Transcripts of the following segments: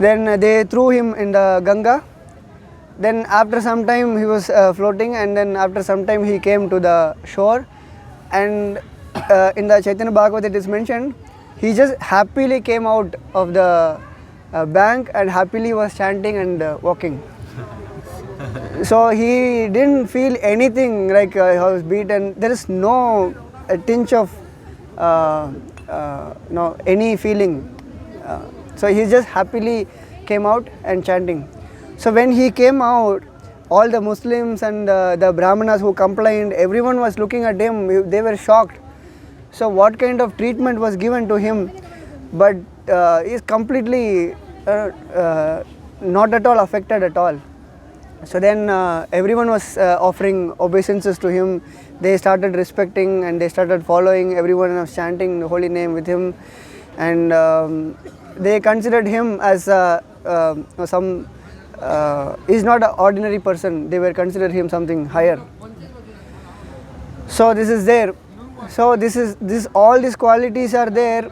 Then they threw him in the Ganga. Then after some time he was floating, and then after some time he came to the shore, and in the Chaitanya Bhagavad it is mentioned, he just happily came out of the bank and happily was chanting and walking. So he didn't feel anything like he was beaten. There is no tinge of no any feeling. So he just happily came out and chanting. So when he came out, all the Muslims and the Brahmanas who complained, everyone was looking at him. They were shocked. So what kind of treatment was given to him? But he is completely not at all affected at all. So then everyone was offering obeisances to him. They started respecting and they started following. Everyone was chanting the holy name with him, and they considered him as some. He's not an ordinary person. They were considered him something higher. So this is there. So this all these qualities are there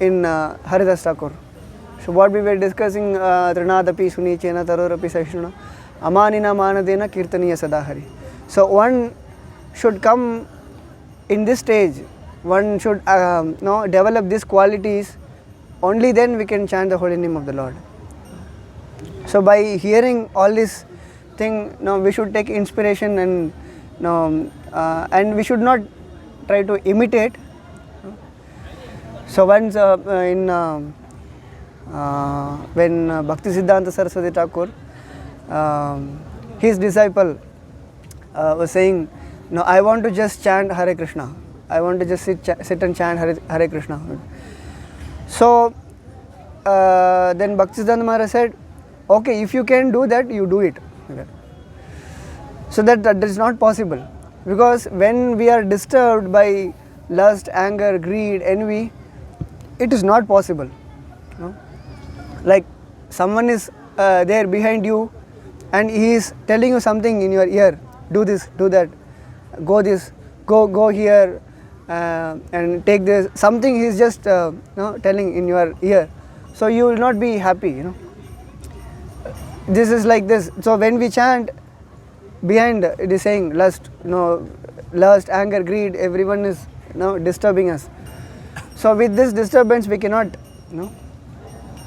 in Haridasa Thakur. So what we were discussing, Trinadapi Sunichena Tarorapi Saishuna Amanina Manadena Kirtaniya Sadahari. So one should come in this stage. One should develop these qualities. Only then we can chant the holy name of the Lord. So by hearing all this thing, we should take inspiration, and we should not try to imitate. So once when Bhakti Siddhanta Saraswati Thakur, his disciple was saying, "No, I want to just chant Hare Krishna. I want to just sit and chant Hare Krishna." So then Bhakti Siddhanta Maharaj said, "Okay, if you can do that, you do it." So that is not possible, because when we are disturbed by lust, anger, greed, envy, it is not possible. Like someone is there behind you and he is telling you something in your ear, do this, do that, go this, go here, and take this. Something he is just telling in your ear. So you will not be happy. This is like this. So when we chant, behind it is saying lust, lust, anger, greed, everyone is disturbing us. So with this disturbance we cannot.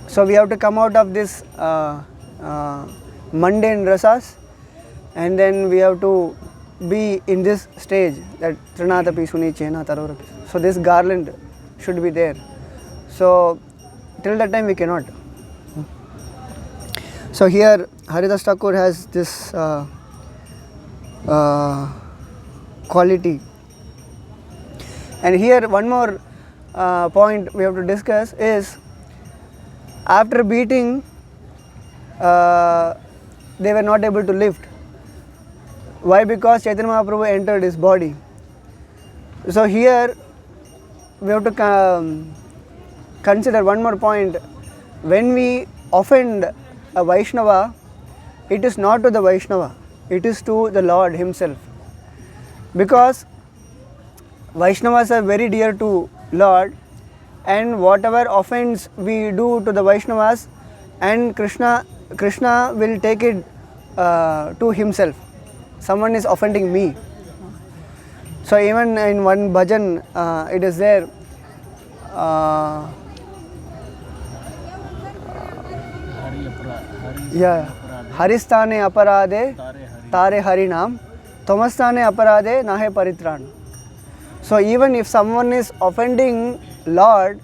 So we have to come out of this mundane rasas, and then we have to be in this stage, that Trinadapi Sunichena Tarorapi. So this garland should be there. So till that time we cannot. So here Haridasa Thakur has this quality. And here one more point we have to discuss is, after beating, they were not able to lift. Why? Because Chaitanya Mahaprabhu entered his body. So here we have to consider one more point. When we offend a Vaishnava, it is not to the Vaishnava, it is to the Lord himself. Because Vaishnavas are very dear to Lord, and whatever offense we do to the Vaishnavas, and Krishna will take it to himself. Someone is offending me. So even in one bhajan it is there, Haristane aparade tare harinam, Tomastane aparade nahe paritran. So even if someone is offending Lord,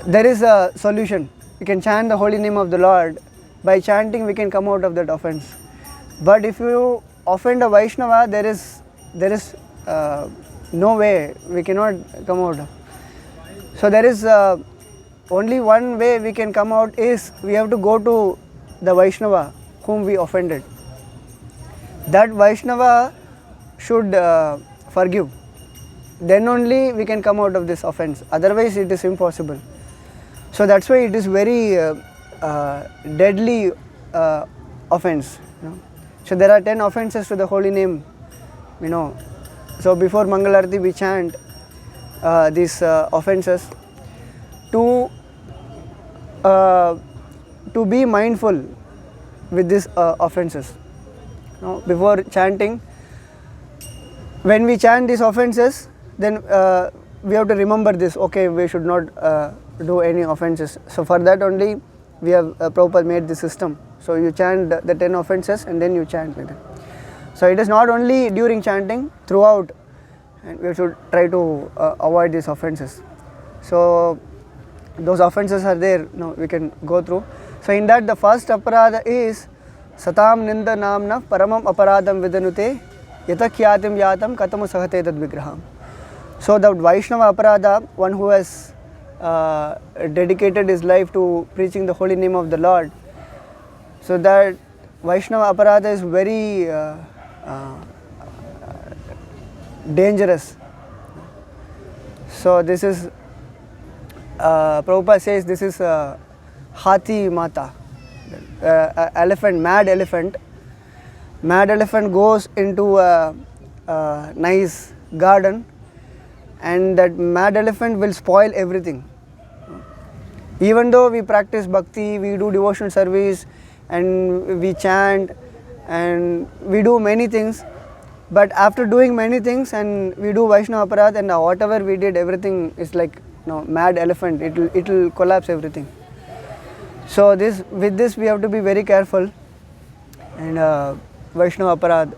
there is a solution. We can chant the holy name of the Lord. By chanting we can come out of that offense. But if you offend a Vaishnava, there is no way, we cannot come out. So there is only one way we can come out, is we have to go to the Vaishnava whom we offended. That Vaishnava should forgive. Then only we can come out of this offense. Otherwise it is impossible. So that's why it is very deadly offense. So there are 10 offenses to the holy name. So before Mangalarti we chant these offenses. To to be mindful with these offenses. Before chanting, when we chant these offenses, then we have to remember this, okay, we should not do any offenses. So for that only we have Prabhupada made the system. So you chant the 10 offenses and then you chant with it. So it is not only during chanting, throughout, and we should try to avoid these offenses. So those offenses are there, we can go through. So in that, the first aparadha is satam ninda namna paramam aparadam vidanute yatakyatim yatam katamu sahate tad vigraham. So the Vaishnava aparadha, one who has dedicated his life to preaching the holy name of the Lord, so that Vaishnava aparadha is very dangerous. So this is, Prabhupada says, this is Hathi Mata, elephant, mad elephant. Mad elephant goes into a nice garden, and that mad elephant will spoil everything. Even though we practice bhakti, we do devotional service, and we chant, and we do many things, but after doing many things and we do Vaishnava aparadha, and whatever we did, everything is like mad elephant. It will collapse everything. So with this we have to be very careful, and Vaishnava aparadha.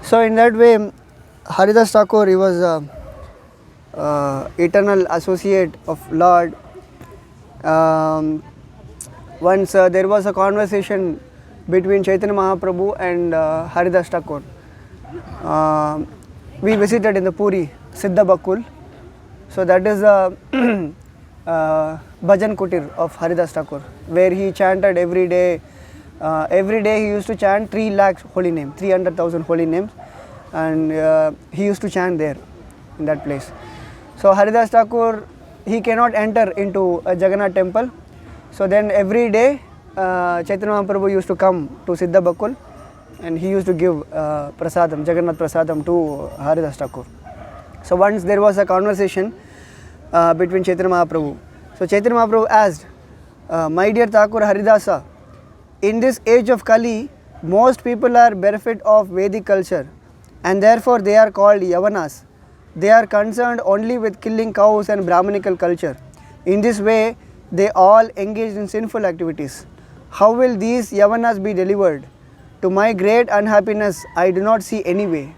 So in that way, Haridasa Thakur, he was eternal associate of Lord. Once there was a conversation between Chaitanya Mahaprabhu and Haridasa Thakur. We visited in the Puri, Siddha Bakul. So that is the Bhajan Kutir of Haridasa Thakur, where he chanted every day. Every day he used to chant 3 lakhs holy names, 300,000 holy names, and he used to chant there in that place. So Haridasa Thakur, he cannot enter into a Jagannath temple. So then every day Chaitanya Mahaprabhu used to come to Siddha Bakul, and he used to give prasadam, Jagannath prasadam to Haridasa Thakur. So once there was a conversation between Chaitanya Mahaprabhu. So Chaitanya Mahaprabhu asked, my dear Thakur Haridasa, in this age of Kali, most people are bereft of Vedic culture, and therefore they are called Yavanas. They are concerned only with killing cows and Brahmanical culture. In this way, they all engage in sinful activities. How will these Yavanas be delivered? To my great unhappiness, I do not see any way.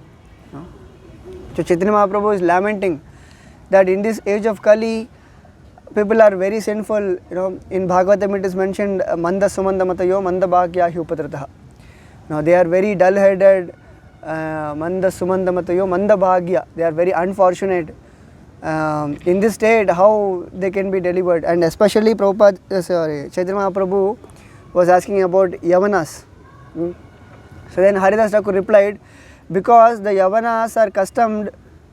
So Chaitanya Mahaprabhu is lamenting that in this age of Kali, people are very sinful. In Bhagavatam it is mentioned, Manda Sumanda Matayo Manda Bhagya Hyupatrataha. Now they are very dull-headed, Manda Sumanda Matayo Manda Bhagya. They are very unfortunate. In this state, how they can be delivered? And especially Chaitanya Mahaprabhu was asking about Yavanas. So then Haridasa Thakur replied, because the Yavanas are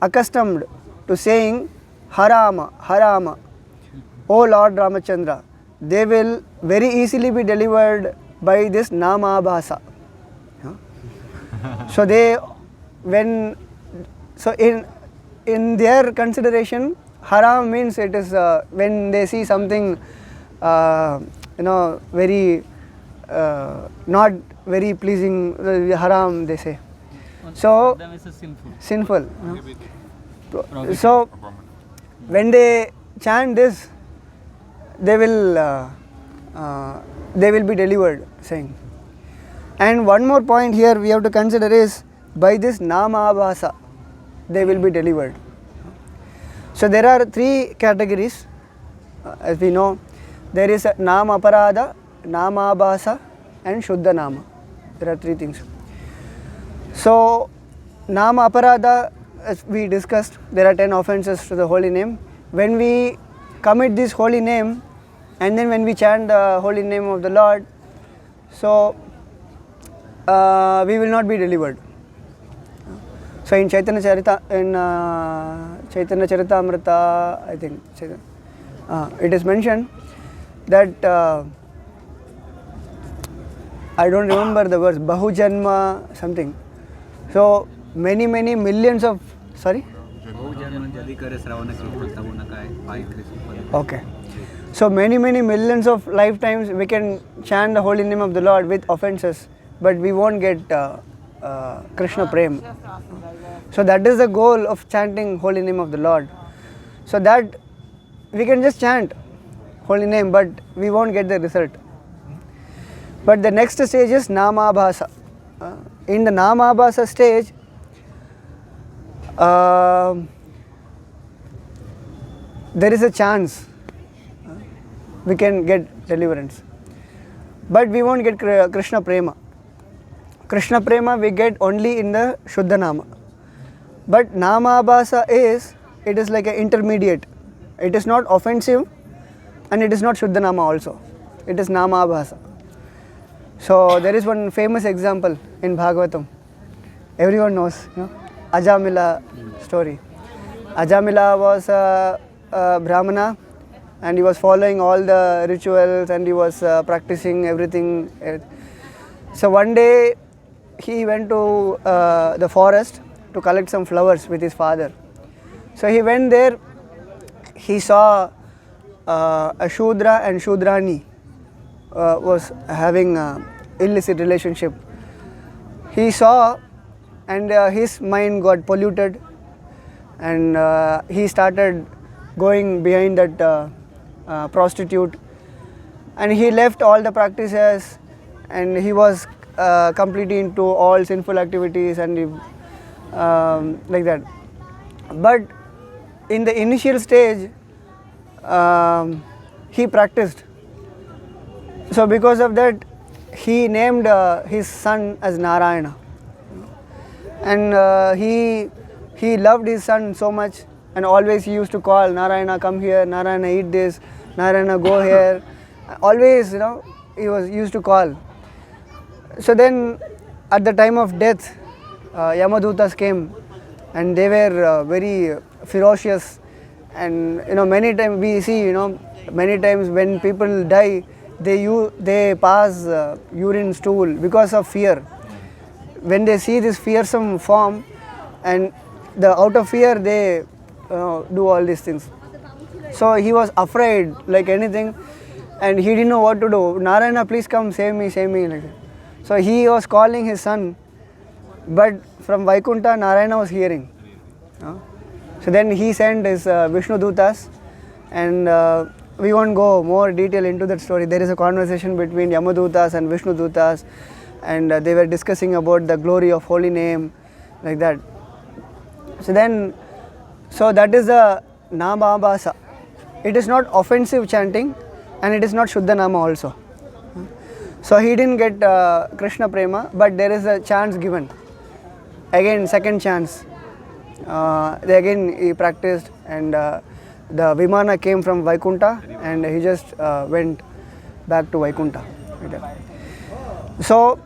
accustomed to saying Harama, Harama, O Lord Ramachandra, they will very easily be delivered by this Nama Bhasa. So in their consideration, haram means it is when they see something very not very pleasing, haram they say. So sinful. So when they chant this, they will be delivered, saying. And one more point here we have to consider is, by this Nama Bhasa, they will be delivered. So there are 3 categories, as we know. There is Nama Aparadha, Nama Bhasa, and Shuddha Nama. There are 3 things. So Nama Aparadha, as we discussed, there are 10 offenses to the holy name. When we commit this holy name, and then when we chant the holy name of the Lord, so we will not be delivered. So in Chaitanya Charitamrita, I think, it is mentioned that, I don't remember the verse, Bahujanma something. So many millions of, sorry? Okay. So many millions of lifetimes we can chant the holy name of the Lord with offenses, but we won't get Krishna Prem. So that is the goal of chanting holy name of the Lord. So that we can just chant holy name, but we won't get the result. But the next stage is Namabhasa. In the Namabhasa stage, there is a chance we can get deliverance, but we won't get Krishna Prema. Krishna Prema we get only in the Shuddha Nama. But Namabhasa it is like an intermediate. It is not offensive and it is not Shuddha Nama also. It is Namabhasa. So there is one famous example in Bhagavatam. Everyone knows, Ajamila story. Ajamila was a Brahmana and he was following all the rituals and he was practicing everything. So one day he went to the forest to collect some flowers with his father. So he went there, he saw a Shudra and Shudrani was having illicit relationship. He saw and his mind got polluted and he started going behind that prostitute, and he left all the practices and he was completely into all sinful activities and like that. But in the initial stage he practiced. So because of that he named his son as Narayana, and he loved his son so much, and always he used to call, Narayana come here, Narayana eat this, Narayana go here. Always he was used to call. So then at the time of death Yamadutas came and they were very ferocious, and many times we see many times when people die they pass urine stool because of fear. When they see this fearsome form, and out of fear they do all these things. So he was afraid like anything, and he didn't know what to do. Narayana, please come, save me like that. So he was calling his son, but from Vaikuntha Narayana was hearing. So then he sent his Vishnu Dutas, and we won't go more detail into that story. There is a conversation between Yamadutas and Vishnu Dutas, and they were discussing about the glory of holy name, like that. So that is the Namabhasa. It is not offensive chanting and it is not Shuddha Nama also. So he didn't get Krishna Prema, but there is a chance given. Again, second chance. Again he practiced, and the Vimana came from Vaikuntha and he just went back to Vaikuntha. So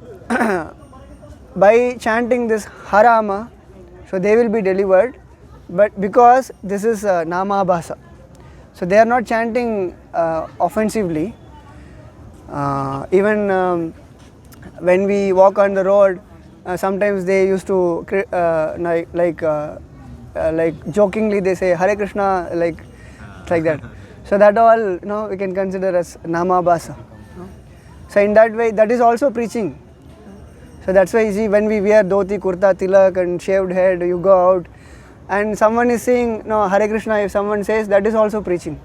by chanting this Harama, so they will be delivered, but because this is Namabhasa, so they are not chanting offensively. Even when we walk on the road, sometimes they used to like jokingly they say Hare Krishna, like that. So that all we can consider as Namabhasa. So in that way, that is also preaching. So that's why you see when we wear dhoti, kurta, tilak and shaved head, you go out and someone is saying Hare Krishna, if someone says, that is also preaching.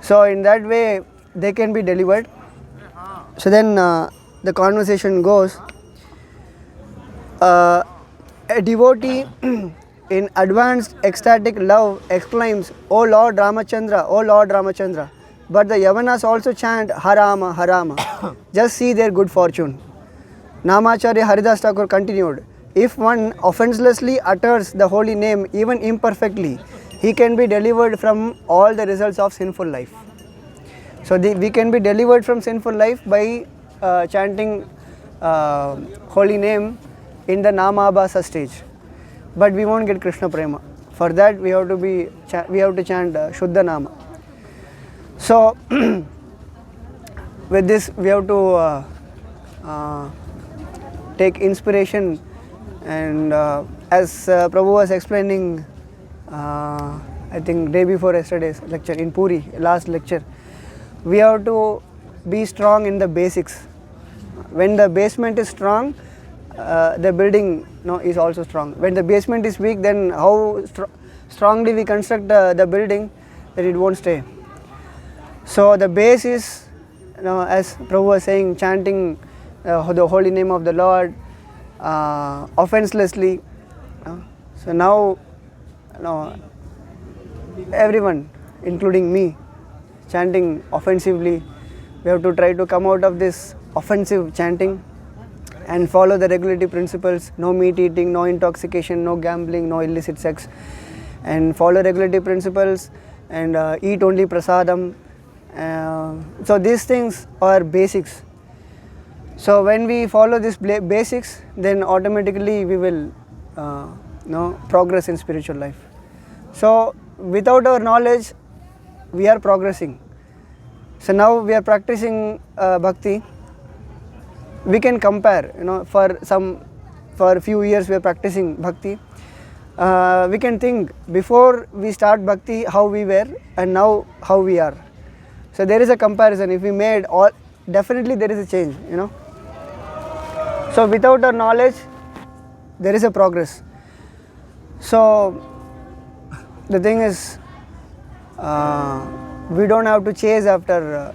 So in that way they can be delivered. So then the conversation goes, a devotee in advanced ecstatic love exclaims, O Lord Ramachandra, O Lord Ramachandra. But the Yavanas also chant Harama, Harama. Just see their good fortune. Namacharya Haridasa continued, if one offenselessly utters the holy name even imperfectly, he can be delivered from all the results of sinful life. So we can be delivered from sinful life by chanting holy name in the Namabhasa stage. But we won't get Krishna Prema. For that we have to chant Shuddha Nama. So with this we have to take inspiration, and as Prabhu was explaining I think day before yesterday's lecture in Puri, last lecture. We have to be strong in the basics. When the basement is strong, the building is also strong. When the basement is weak, then how strongly we construct the building, that it won't stay. So the base is, as Prabhu was saying, chanting the holy name of the Lord offenselessly. So now, everyone, including me, chanting offensively. We have to try to come out of this offensive chanting and follow the regulatory principles. No meat eating, no intoxication, no gambling, no illicit sex, and follow regulatory principles and eat only prasadam. So these things are basics. So when we follow these basics, then automatically we will progress in spiritual life. So without our knowledge, we are progressing. So now we are practicing bhakti. We can compare, for a few years we are practicing bhakti. We can think before we start bhakti how we were and now how we are. So there is a comparison. If we made all, definitely there is a change, So without our knowledge, there is a progress. So the thing is, we don't have to chase after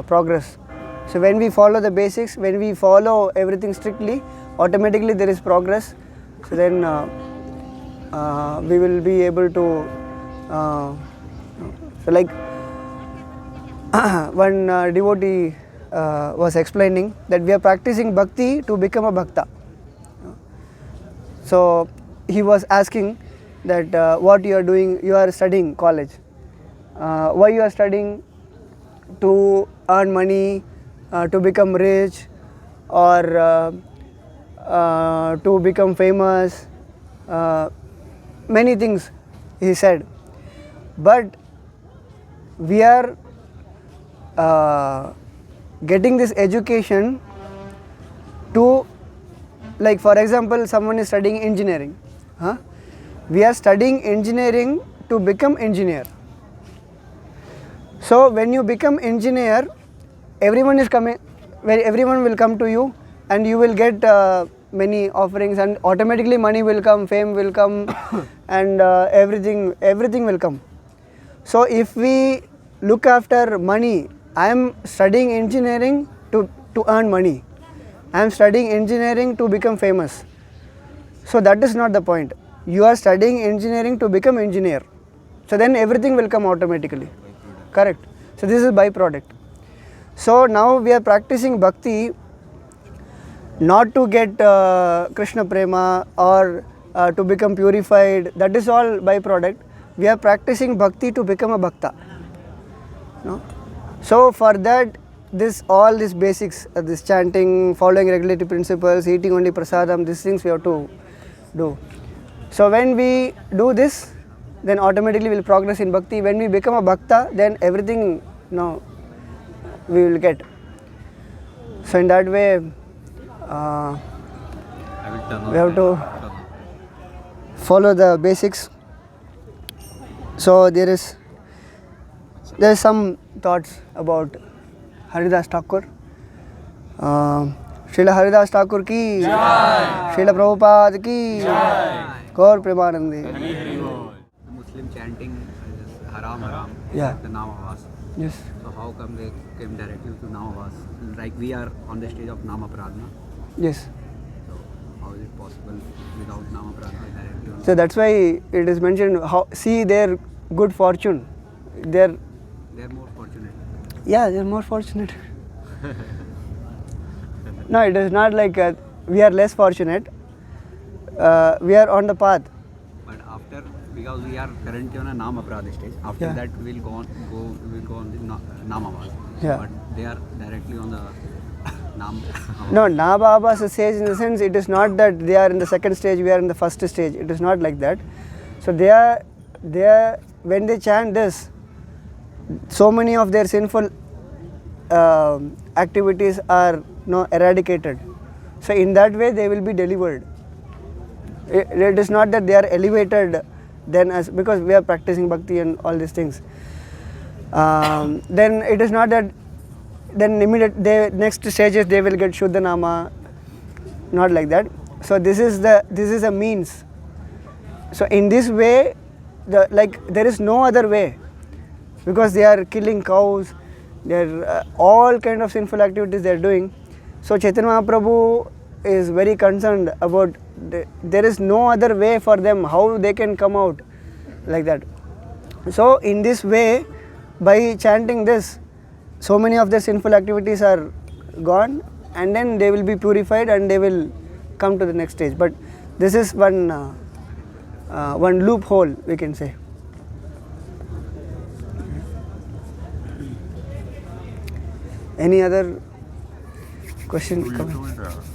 progress. So when we follow the basics, when we follow everything strictly, automatically there is progress. So then we will be able to, so like one devotee was explaining that we are practicing bhakti to become a bhakta. So he was asking that what you are doing, you are studying college. Why you are studying? To earn money, to become rich, or to become famous, many things he said. But we are getting this education to, like for example, someone is studying engineering. We are studying engineering to become engineer. So when you become engineer, everyone will come to you and you will get many offerings, and automatically money will come, fame will come, and everything will come. So if we look after money, I am studying engineering to earn money. I am studying engineering to become famous. So that is not the point. You are studying engineering to become engineer. So then everything will come automatically. Correct. So this is byproduct. So now we are practicing bhakti not to get Krishna prema or to become purified. That is all byproduct. We are practicing bhakti to become a bhakta. So for that, all these basics, this chanting, following regulatory principles, eating only prasadam, these things we have to do. So when we do this, then automatically we will progress in bhakti. When we become a bhakta, then everything we will get. So in that way, we have to follow the basics. So there is some thoughts about Haridasa Thakur. Srila Haridasa Thakur ki Jai. Srila Prabhupada ki Jai. Gaur Premanandi. The Muslim chanting is haram, Yeah. the Namavas. Yes. So how come they came directly to Namavas? Like we are on the stage of Namapradna. Yes. So how is it possible without Namapradna directly? So that's why it is mentioned, see their good fortune. They're more fortunate. Yeah, they're more fortunate. No, it is not like we are less fortunate. We are on the path. But after, because we are currently on a Namaprada stage, after Yeah. that we'll go on the Namavas. Yeah. But they are directly on the Nam. No, Nababas stage in the sense, it is not that they are in the second stage, we are in the first stage. It is not like that. So they are when they chant this, so many of their sinful activities are eradicated. So in that way they will be delivered. It is not that they are elevated then as because we are practicing bhakti and all these things, then it is not that then immediate they next stages they will get Shuddha Nama, not like that. So this is a means. So in this way, there is no other way, because they are killing cows, they are all kind of sinful activities they are doing. So Chaitanya Mahaprabhu is very concerned about there is no other way for them how they can come out like that. So in this way, by chanting this, so many of their sinful activities are gone, and then they will be purified and they will come to the next stage. But this is one loophole, we can say. Any other question? So you told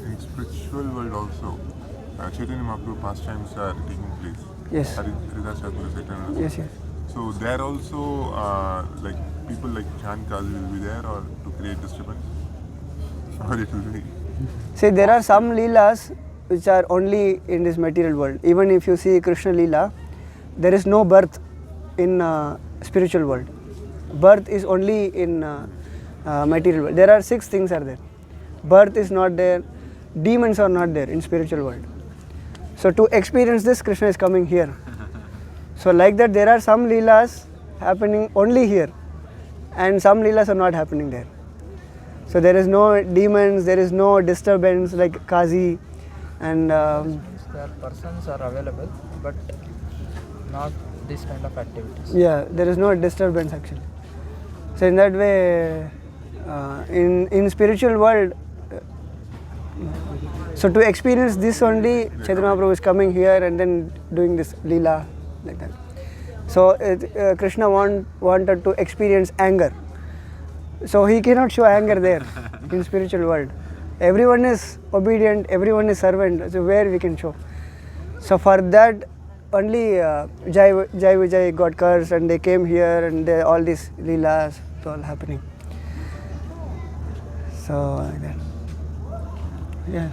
in spiritual world also, Chaitanya Mahaprabhu pastimes are taking place. Yes. Haridasa Thakura Chaitanya. Yes, yes. So there also, like people like Chankal will be there, or to create disturbance, or it will be. See, there are some leelas which are only in this material world. Even if you see Krishna Leela, there is no birth in spiritual world. Birth is only in material world. There are 6 things are there. Birth is not there. Demons are not there in spiritual world. So to experience this, Krishna is coming here. So like that, there are some leelas happening only here, and some leelas are not happening there. So there is no demons, there is no disturbance like Kazi, and There persons are available, but not this kind of activities. yeah, there is no disturbance actually. So in that way, in spiritual world, so to experience this only, Chaitanya Mahaprabhu is coming here and then doing this leela like that. So Krishna wanted to experience anger. So he cannot show anger there in spiritual world. Everyone is obedient, everyone is servant. So where we can show? So for that only Jai Vijay got cursed and they came here and all these leelas all happening. So like that. Yeah.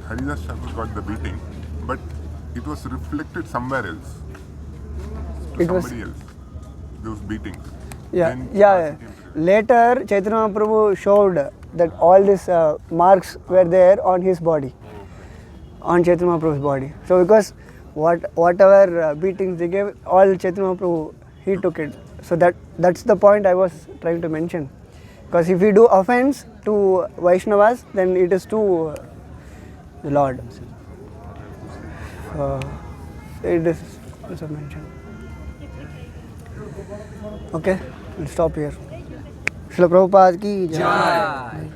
Haridasa Thakur got the beating, but it was reflected somewhere else. To It was- somebody else. Those beatings. Yeah, Then yeah. Kasi came to it. Later, Chaitanya Mahaprabhu showed that all these marks were there on his body, on Chaitanya Mahaprabhu's body. So because whatever beatings they gave, all Chaitanya Mahaprabhu, he took it. So that's the point I was trying to mention. Because if we do offense to Vaishnavas, then it is to the Lord. It is also mentioned. Okay, we'll stop here. Srila Prabhupada ki jai.